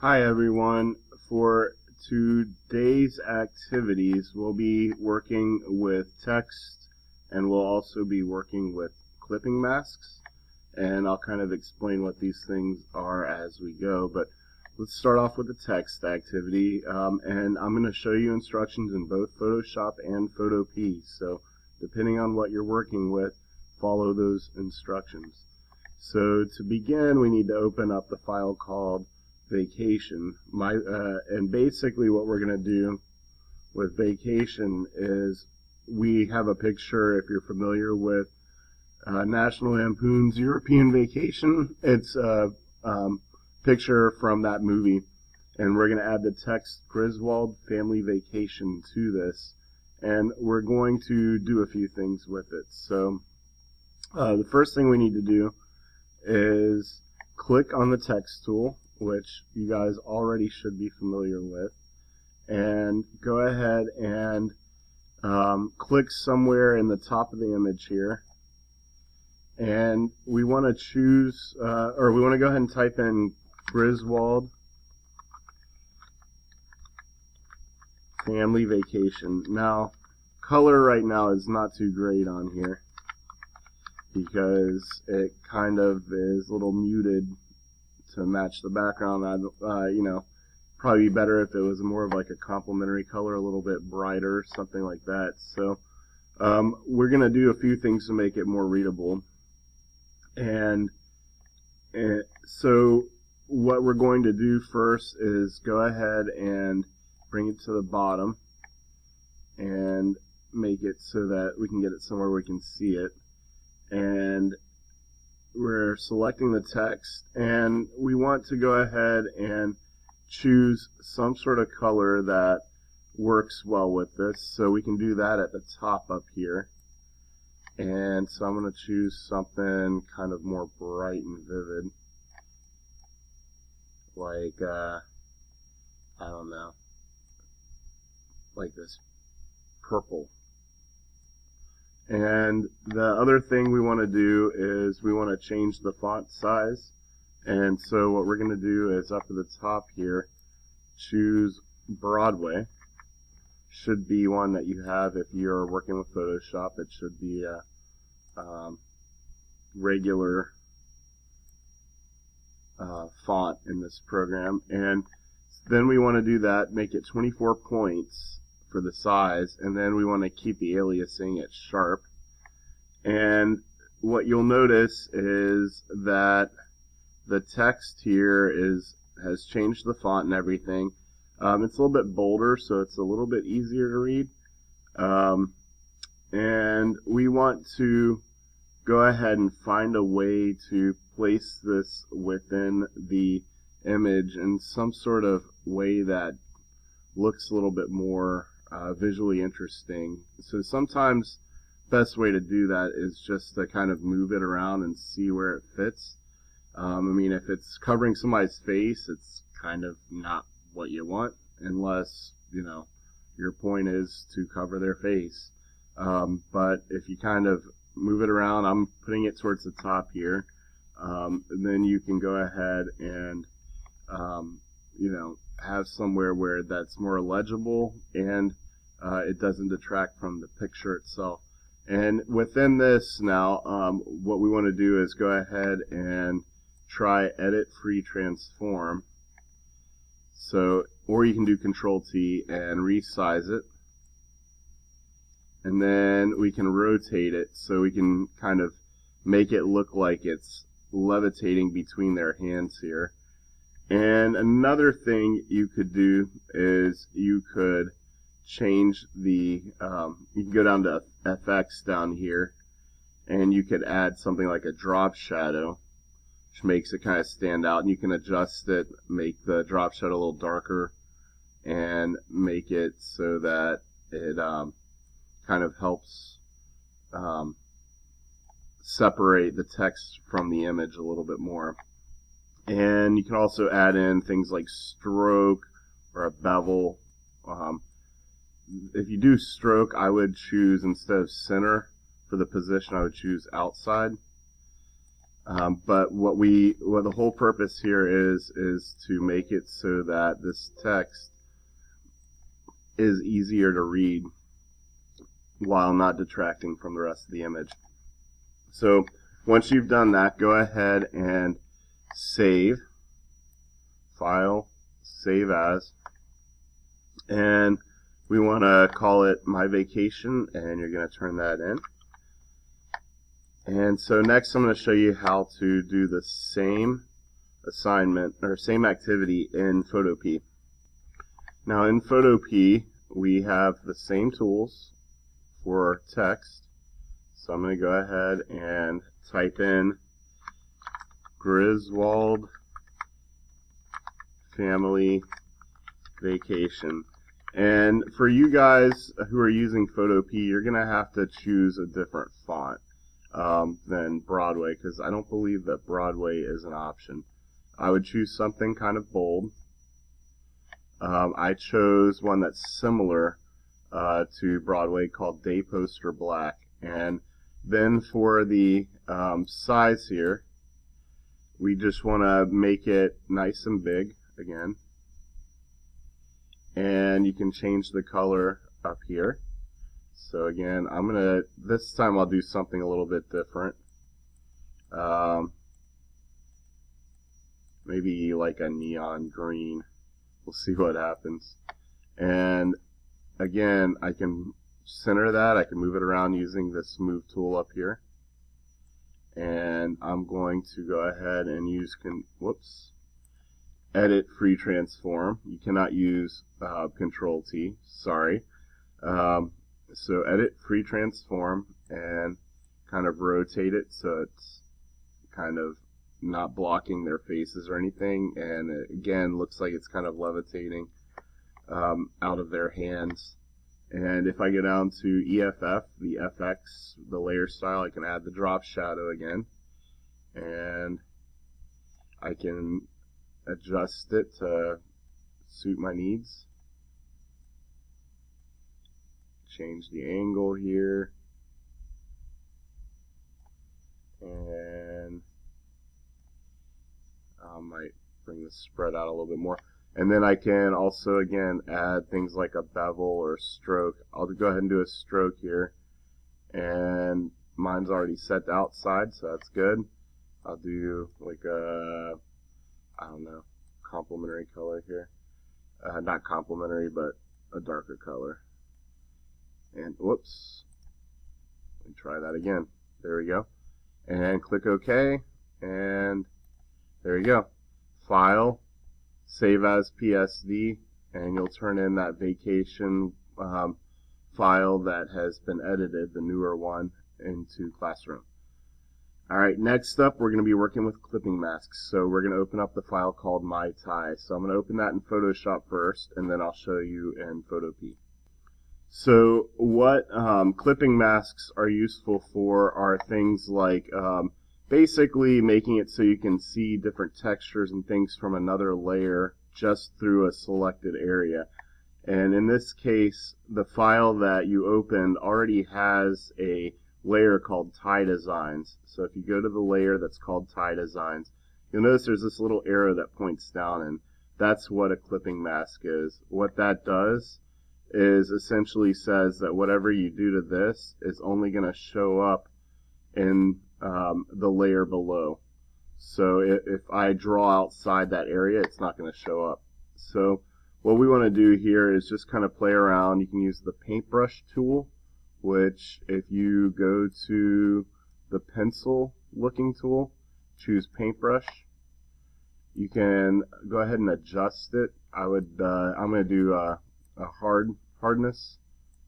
Hi everyone. For today's activities, we'll be working with text and we'll also be working with clipping masks. And I'll kind of explain what these things are as we go. But let's start off with the text activity. And I'm going to show you instructions in both Photoshop and Photopea. So depending on what you're working with, follow those instructions. So to begin, we need to open up the file called vacation. And basically what we're going to do with vacation is we have a picture, if you're familiar with National Lampoon's European Vacation. It's a picture from that movie, and we're going to add the text Griswold Family Vacation to this, and we're going to do a few things with it. So the first thing we need to do is click on the text tool, which you guys already should be familiar with, and go ahead and click somewhere in the top of the image here, and we want to choose or we want to go ahead and type in Griswold Family Vacation. Now color right now is not too great on here because it kind of is a little muted to match the background. Probably be better if it was more of like a complementary color, a little bit brighter, something like that. So we're going to do a few things to make it more readable. And so what we're going to do first is go ahead and bring it to the bottom and make it so that we can get it somewhere we can see it. And we're selecting the text, and we want to go ahead and choose some sort of color that works well with this. So we can do that at the top up here. And so I'm going to choose something kind of more bright and vivid, like I don't know, like this purple. And the other thing we want to do is we want to change the font size. And so what we're going to do is up at the top here, choose Broadway. Should be one that you have if you're working with Photoshop. It should be a regular font in this program. And then we want to do that, make it 24 points for the size, and then we want to keep the aliasing at sharp. And what you'll notice is that the text here has changed the font and everything. It's a little bit bolder, so it's a little bit easier to read. And we want to go ahead and find a way to place this within the image in some sort of way that looks a little bit more visually interesting. So sometimes best way to do that is just to kind of move it around and see where it fits. If it's covering somebody's face, it's kind of not what you want, unless your point is to cover their face. But if you kind of move it around, I'm putting it towards the top here, and then you can go ahead and have somewhere where that's more legible and it doesn't detract from the picture itself. And within this now, what we want to do is go ahead and try Edit Free Transform. So, or you can do Control T and resize it. And then we can rotate it so we can kind of make it look like it's levitating between their hands here. And another thing you could do is you could change the, you can go down to FX down here, and you could add something like a drop shadow, which makes it kind of stand out. And you can adjust it, make the drop shadow a little darker, and make it so that it kind of helps separate the text from the image a little bit more. And you can also add in things like stroke or a bevel. If you do stroke, I would choose, instead of center for the position, I would choose outside. But what the whole purpose here is to make it so that this text is easier to read while not detracting from the rest of the image. So once you've done that, go ahead and save, file, save as, and we want to call it My Vacation, and you're going to turn that in. And so next I'm going to show you how to do the same assignment or same activity in Photopea. Now in Photopea we have the same tools for text. So I'm going to go ahead and type in Griswold Family Vacation. And for you guys who are using Photopea, you're going to have to choose a different font than Broadway, because I don't believe that Broadway is an option. I would choose something kind of bold. I chose one that's similar to Broadway called Day Poster Black. And then for the size here, we just want to make it nice and big again. And you can change the color up here. So again, this time I'll do something a little bit different. Maybe like a neon green. We'll see what happens. And again, I can center that. I can move it around using this move tool up here. And I'm going to go ahead and use edit free transform. You cannot use Control T, sorry. So edit free transform and kind of rotate it so it's kind of not blocking their faces or anything, and it, again, looks like it's kind of levitating out of their hands. And if I go down to EFF, the FX, the layer style, I can add the drop shadow again, and I can adjust it to suit my needs. Change the angle here, and I might bring the spread out a little bit more. And then I can also again add things like a bevel or stroke. I'll go ahead and do a stroke here, and mine's already set to outside, so that's good. I'll do like a, I don't know, complementary color here. Not complementary, but a darker color. And whoops, let me try that again. There we go. And click OK, and there you go. File, save as PSD, and you'll turn in that vacation file that has been edited, the newer one, into Classroom. Alright, next up we're going to be working with clipping masks. So we're going to open up the file called My Tie. So I'm going to open that in Photoshop first, and then I'll show you in Photopea. So what clipping masks are useful for are things like basically making it so you can see different textures and things from another layer just through a selected area. And in this case, the file that you opened already has a layer called Tie Designs. So if you go to the layer that's called Tie Designs, you'll notice there's this little arrow that points down, and that's what a clipping mask is. What that does is essentially says that whatever you do to this is only going to show up in the layer below. So if I draw outside that area, it's not going to show up. So what we want to do here is just kind of play around. You can use the paintbrush tool, which if you go to the pencil looking tool, choose paintbrush, you can go ahead and adjust it. I'm going to do a hardness,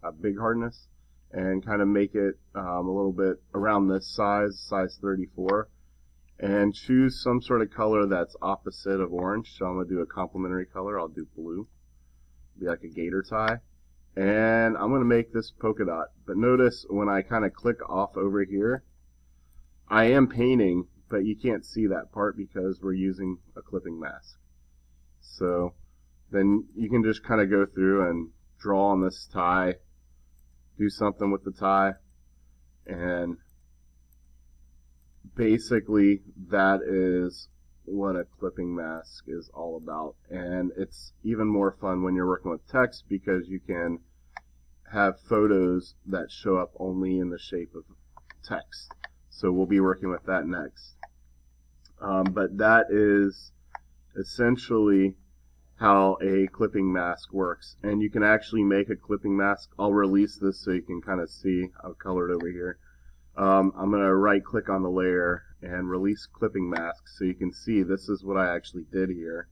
a big hardness, and kind of make it a little bit around this size 34, and choose some sort of color that's opposite of orange. So I'm going to do a complementary color. I'll do blue, be like a gator tie, and I'm going to make this polka dot. But notice when I kind of click off over here, I am painting, but you can't see that part because we're using a clipping mask. So then you can just kind of go through and draw on this tie, do something with the tie, and basically that is what a clipping mask is all about. And it's even more fun when you're working with text because you can have photos that show up only in the shape of text. So we'll be working with that next. But that is essentially how a clipping mask works. And you can actually make a clipping mask. I'll release this so you can kind of see. I've colored over here. I'm going to right click on the layer and release clipping mask so you can see this is what I actually did here.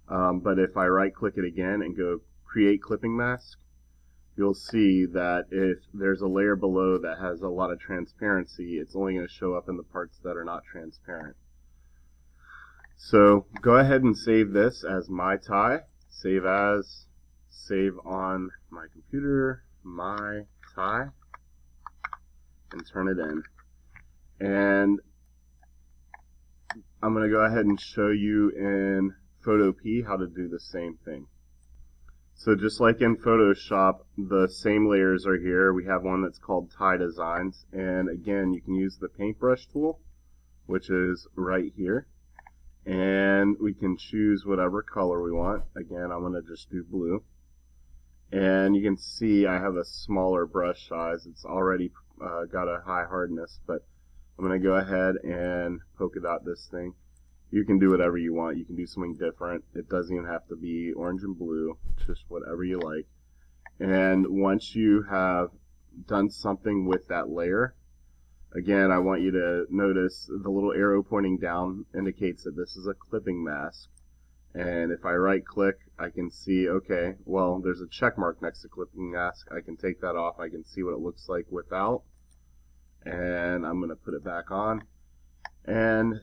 But if I right click it again and go create clipping mask, you'll see that if there's a layer below that has a lot of transparency, it's only going to show up in the parts that are not transparent. So go ahead and save this as my tie. Save as, save on my computer, my tie, and turn it in. And I'm going to go ahead and show you in Photopea how to do the same thing. So just like in Photoshop, the same layers are here. We have one that's called Tie Designs. And again, you can use the paintbrush tool, which is right here. And we can choose whatever color we want. Again, I'm going to just do blue. And you can see I have a smaller brush size. It's already got a high hardness, but I'm going to go ahead and polka dot this thing. You can do whatever you want. You can do something different. It doesn't even have to be orange and blue, just whatever you like. And once you have done something with that layer, again, I want you to notice the little arrow pointing down indicates that this is a clipping mask. And if I right click, I can see, okay, well, there's a check mark next to clipping mask. I can take that off. I can see what it looks like without. And I'm going to put it back on. And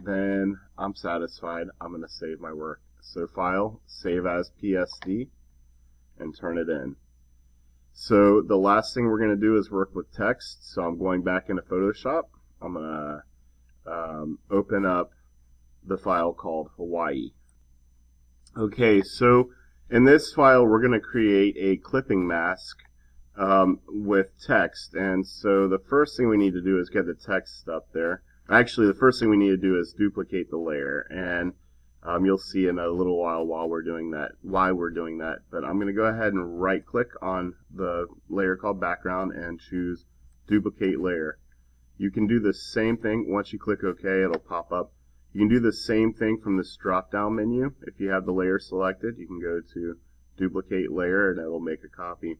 then I'm satisfied. I'm going to save my work. So File, Save as PSD, and turn it in. So the last thing we're going to do is work with text. So I'm going back into Photoshop. I'm going to open up the file called Hawaii. Okay, so in this file we're going to create a clipping mask with text. And so the first thing we need to do is get the text up there. Actually, the first thing we need to do is duplicate the layer, and you'll see in a little while why we're doing that. But I'm going to go ahead and right-click on the layer called background and choose duplicate layer. You can do the same thing. Once you click OK, it'll pop up. You can do the same thing from this drop-down menu. If you have the layer selected, you can go to duplicate layer, and it'll make a copy.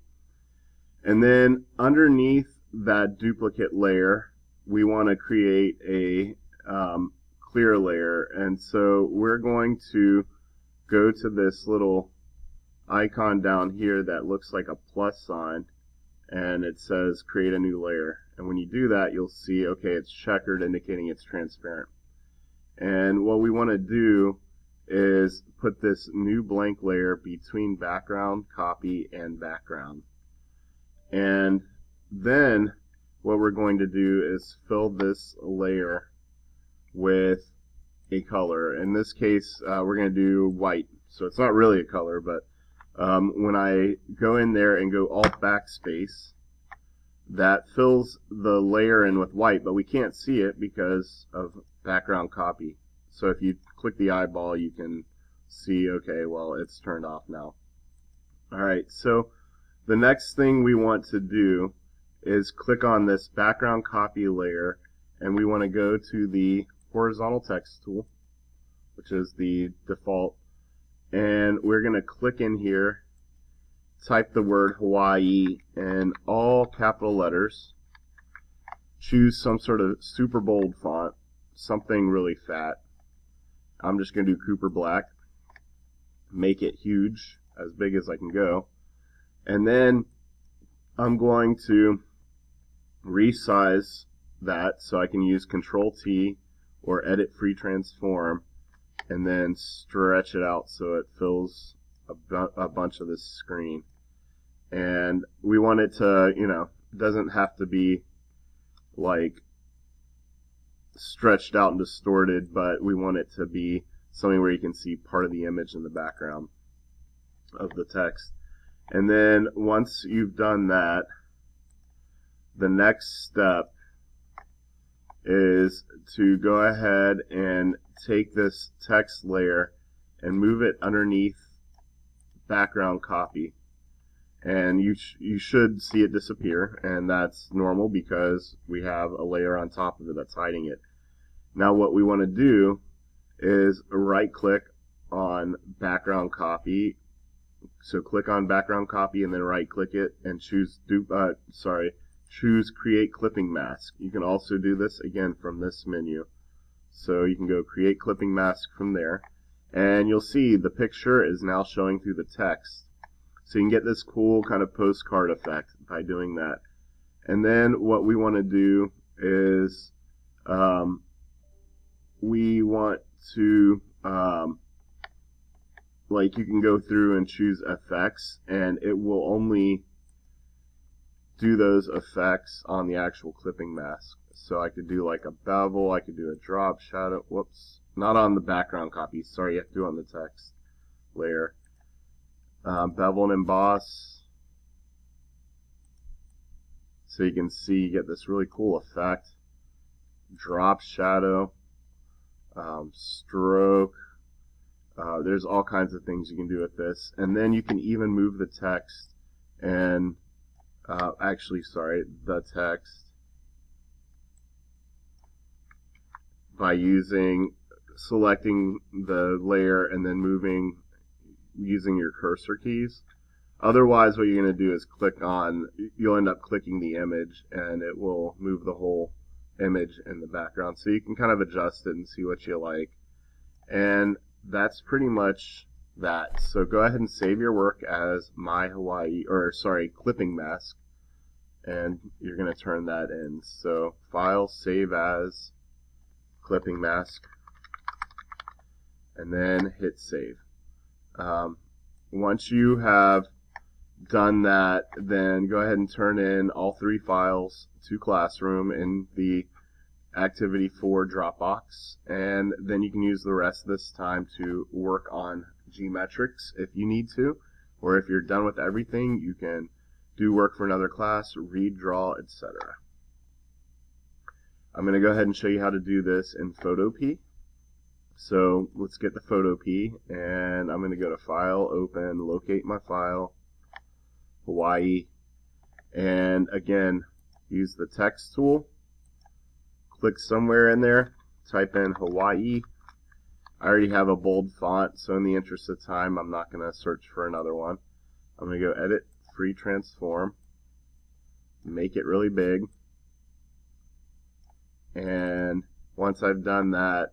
And then underneath that duplicate layer, we want to create a clear layer. And so we're going to go to this little icon down here that looks like a plus sign, and it says create a new layer. And when you do that, you'll see, okay, it's checkered, indicating it's transparent. And what we want to do is put this new blank layer between background, copy, and background. And then what we're going to do is fill this layer with a color. In this case, we're going to do white. So it's not really a color, but when I go in there and go Alt Backspace, that fills the layer in with white, but we can't see it because of background copy. So if you click the eyeball, you can see, okay, well, it's turned off now. Alright, so the next thing we want to do is click on this background copy layer, and we want to go to the horizontal text tool, which is the default, and we're going to click in here, type the word Hawaii in all capital letters, choose some sort of super bold font, something really fat. I'm just going to do Cooper Black, make it huge, as big as I can go, and then I'm going to resize that so I can use Control T or Edit Free Transform and then stretch it out so it fills a bunch of this screen. And we want it to, it doesn't have to be like stretched out and distorted, but we want it to be something where you can see part of the image in the background of the text. And then once you've done that, the next step is to go ahead and take this text layer and move it underneath background copy. And you should see it disappear, and that's normal because we have a layer on top of it that's hiding it. Now what we want to do is right click on background copy. So click on background copy and then right click it and choose create clipping mask. You can also do this again from this menu. So you can go create clipping mask from there, and you'll see the picture is now showing through the text. So you can get this cool kind of postcard effect by doing that. And then what we want to do is we want to you can go through and choose effects, and it will only do those effects on the actual clipping mask. So I could do like a bevel, I could do a drop shadow, whoops, not on the background copy, sorry, you have to do it on the text layer. Bevel and emboss, so you can see you get this really cool effect. Drop shadow, stroke, there's all kinds of things you can do with this. And then you can even move the text and the text by selecting the layer and then moving using your cursor keys. Otherwise, what you're going to do is you'll end up clicking the image and it will move the whole image in the background. So you can kind of adjust it and see what you like. And that's pretty much that. So go ahead and save your work as clipping mask, and you're going to turn that in. So file, save as clipping mask, and then hit save. Once you have done that, then go ahead and turn in all 3 files to Classroom in the Activity 4 Dropbox, and then you can use the rest of this time to work on geometrics if you need to, or if you're done with everything, you can do work for another class, read, draw, etc. I'm going to go ahead and show you how to do this in Photopea. So let's get the Photopea, and I'm going to go to File, Open, Locate My File, Hawaii, and again, use the text tool. Click somewhere in there, type in Hawaii. I already have a bold font, so in the interest of time, I'm not going to search for another one. I'm going to go Edit, Free Transform, make it really big, and once I've done that,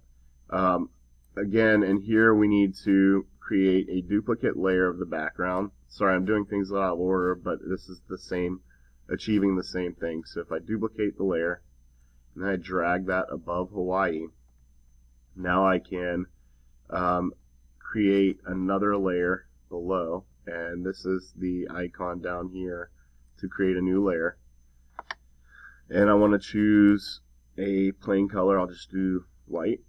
again, in here we need to create a duplicate layer of the background. Sorry, I'm doing things out of order, but this is achieving the same thing. So if I duplicate the layer, and I drag that above Hawaii, now I can create another layer below, and this is the icon down here to create a new layer. And I want to choose a plain color. I'll just do white,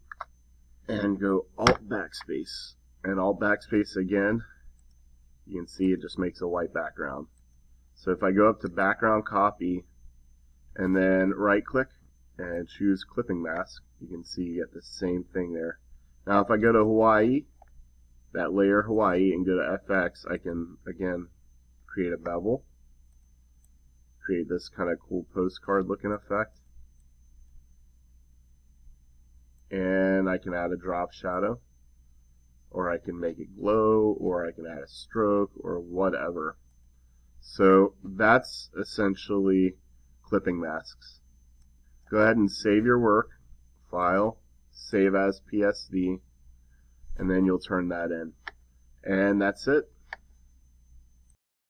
and go Alt Backspace, and Alt Backspace again. You can see it just makes a white background. So if I go up to Background Copy and then right click and choose Clipping Mask, you can see you get the same thing there. Now if I go to Hawaii, that layer Hawaii, and go to FX, I can again create a bevel, create this kind of cool postcard looking effect, and I can add a drop shadow, or I can make it glow, or I can add a stroke, or whatever. So that's essentially clipping masks. Go ahead and save your work, File, Save as PSD, and then you'll turn that in. And that's it.